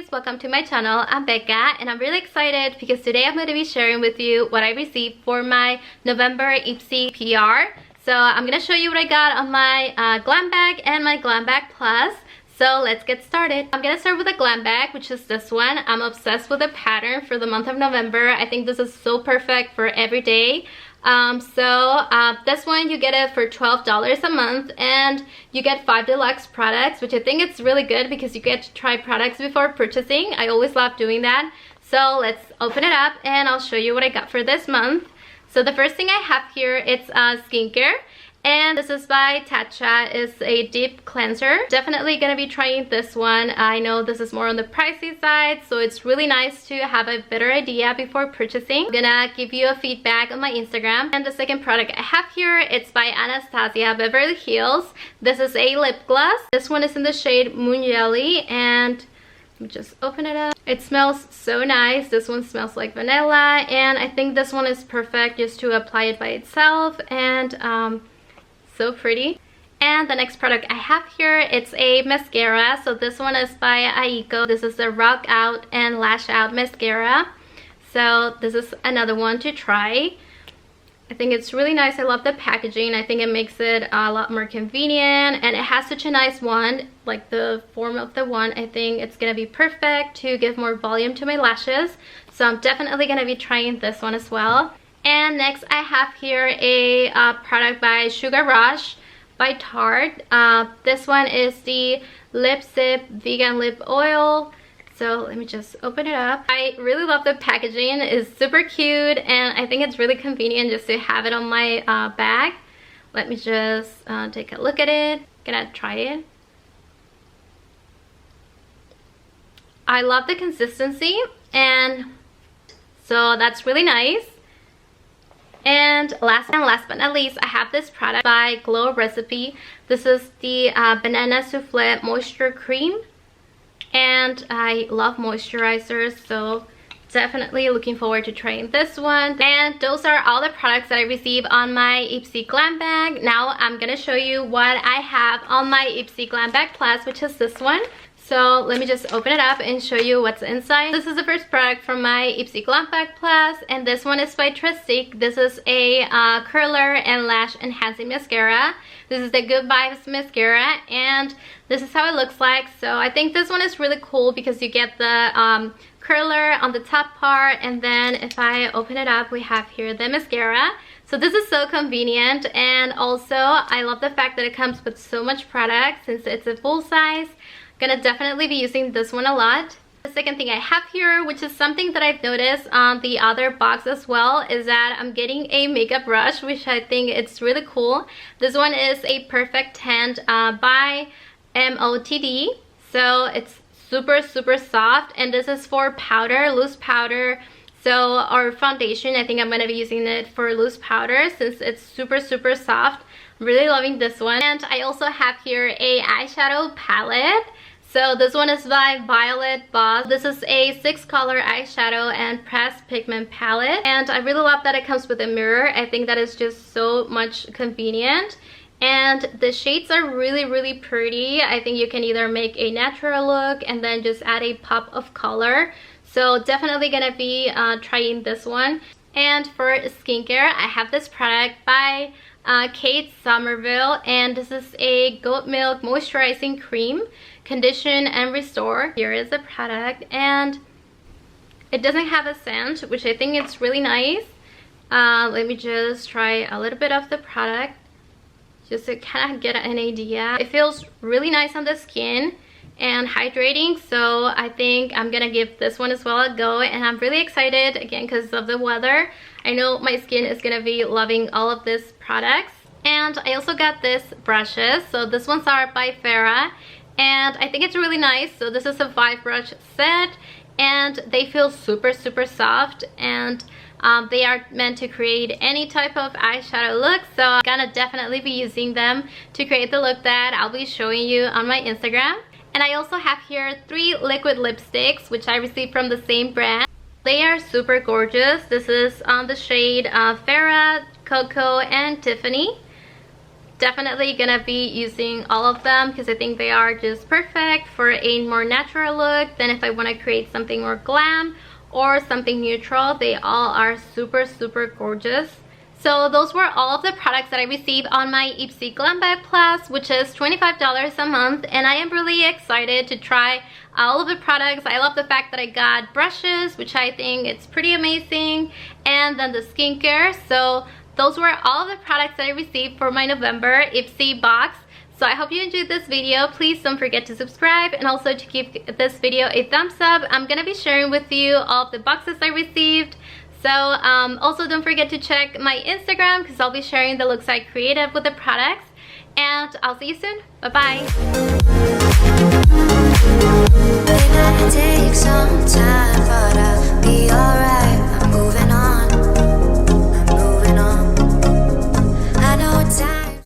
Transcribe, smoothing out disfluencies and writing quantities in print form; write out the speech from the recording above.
lovelies, welcome to my channel. I'm Becca and I'm really excited because today I'm going to be sharing with you what I received for my November IPSY PR. So I'm going to show you what I got on my Glam Bag and my Glam Bag Plus. So let's get started. I'm going to start with a Glam Bag, which is this one. I'm obsessed with the pattern for the month of November. I think this is so perfect for every day. This one you get it for $12 a month and you get 5 deluxe products, which I think it's really good because you get to try products before purchasing. I always love doing that. So let's open it up and I'll show you what I got for this month. So the first thing I have here, it's skincare. And this is by Tatcha. It's a deep cleanser. Definitely gonna be trying this one. I know this is more on the pricey side, so it's really nice to have a better idea before purchasing. I'm gonna give you a feedback on my Instagram. And the second product I have here, it's by Anastasia Beverly Hills. This is a lip gloss. This one is in the shade Moon Jelly, and let me just open it up. It smells so nice. This one smells like vanilla, and I think this one is perfect just to apply it by itself, and so pretty. And the next product I have here, it's a mascara. So this one is by Aiko. This is the Rock Out and Lash Out mascara. So this is another one to try. I think it's really nice. I love the packaging. I think it makes it a lot more convenient, and it has such a nice wand, like the form of the wand. I think it's gonna be perfect to give more volume to my lashes. So I'm definitely gonna be trying this one as well. And next I have here a product by Sugar Rush by Tarte. This one is the Lip Sip Vegan Lip Oil. So let me just open it up. I really love the packaging. It's super cute and I think it's really convenient just to have it on my bag. Let me just take a look at it. Gonna try it. I love the consistency, and so that's really nice. And last but not least, I have this product by Glow Recipe. This is the Banana Souffle Moisture Cream. And I love moisturizers, so definitely looking forward to trying this one. And those are all the products that I received on my IPSY Glam Bag. Now I'm gonna show you what I have on my IPSY Glam Bag Plus, which is this one. So let me just open it up and show you what's inside. This is the first product from my IPSY Glam Bag Plus, and this one is by Trestique. This is a curler and lash enhancing mascara. This is the Good Vibes mascara, and this is how it looks like. So I think this one is really cool because you get the curler on the top part, and then if I open it up, we have here the mascara. So this is so convenient, and also I love the fact that it comes with so much product since it's a full size. Gonna definitely be using this one a lot. The second thing I have here, which is something that I've noticed on the other box as well, is that I'm getting a makeup brush, which I think it's really cool. This one is a Perfect Tan by MOTD. So it's super soft, and this is for powder, loose powder. So our foundation, I think I'm gonna be using it for loose powder since it's super soft. I'm really loving this one. And I also have here a eyeshadow palette. So this one is by Violet Boss. This is a 6-color eyeshadow and pressed pigment palette. And I really love that it comes with a mirror. I think that is just so much convenient. And the shades are really pretty. I think you can either make a natural look and then just add a pop of color. So definitely gonna be trying this one. And for skincare, I have this product by Kate Somerville, and this is a goat milk moisturizing cream, condition and restore. Here is the product, and it doesn't have a scent, which I think it's really nice. Let me just try a little bit of the product just to kind of get an idea. It feels really nice on the skin and hydrating, so I think I'm gonna give this one as well a go. And I'm really excited again because of the weather. I know my skin is gonna be loving all of these products. And I also got this brushes. So this one's are by f.a.r.a.h, and I think it's really nice. So this is a 5-brush set, and they feel super soft, and they are meant to create any type of eyeshadow look. So I'm gonna definitely be using them to create the look that I'll be showing you on my Instagram. And I also have here 3 liquid lipsticks, which I received from the same brand. They are super gorgeous. This is on the shade Farah, Cocoa, and Tiffany. definitely gonna be using all of them because I think they are just perfect for a more natural look. Then if I want to create something more glam or something neutral, they all are super gorgeous. So those were all of the products that I received on my IPSY Glam Bag Plus, which is $25 a month, and I am really excited to try all of the products. I love the fact that I got brushes, which I think it's pretty amazing, and then the skincare. So those were all of the products that I received for my November IPSY box. So I hope you enjoyed this video. Please don't forget to subscribe and also to give this video a thumbs up. I'm gonna be sharing with you all of the boxes I received. So also don't forget to check my Instagram because I'll be sharing the looks I created with the products. And I'll see you soon. Bye-bye. Take some time, but I'll be alright.